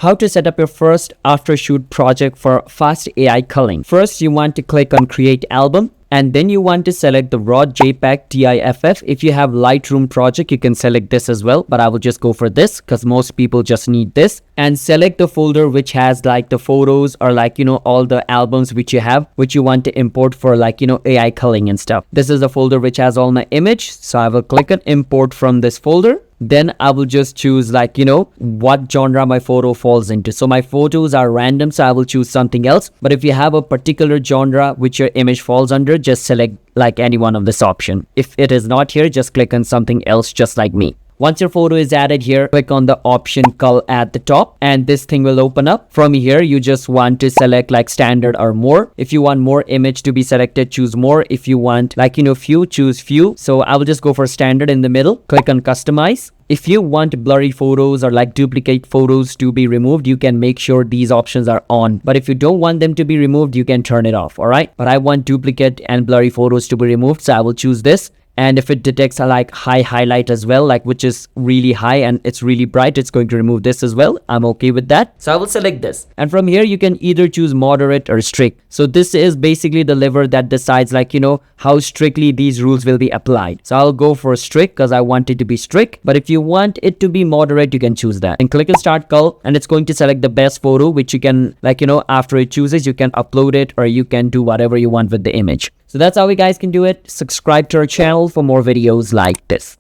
How to set up your first Aftershoot project for fast AI culling. First, you want to click on create album, and then you want to select the raw JPEG TIFF. If you have Lightroom project, you can select this as well, but I will just go for this because most people just need this. And select the folder which has like the photos or like, all the albums which you have, which you want to import for like, AI culling and stuff. This is the folder which has all my image. So I will click on import from this folder. Then I will just choose like, what genre my photo falls into. So my photos are random, so I will choose something else. But if you have a particular genre which your image falls under, just select like any one of this option. If it is not here, just click on something else just like me. Once your photo is added here, click on the option cull at the top and this thing will open up. From here, you just want to select like standard or more. If you want more image to be selected, choose more. If you want like, few, choose few. So I will just go for standard in the middle. Click on customize. If you want blurry photos or like duplicate photos to be removed, you can make sure these options are on. But if you don't want them to be removed, you can turn it off. All right. But I want duplicate and blurry photos to be removed. So I will choose this. And if it detects a like high highlight as well, like which is really high and it's really bright, it's going to remove this as well. I'm okay with that. So I will select this. And from here, you can either choose moderate or strict. So this is basically the lever that decides like, how strictly these rules will be applied. So I'll go for strict because I want it to be strict. But if you want it to be moderate, you can choose that. And click on start cull and it's going to select the best photo, which you can like, after it chooses, you can upload it or you can do whatever you want with the image. So that's how you guys can do it. Subscribe to our channel for more videos like this.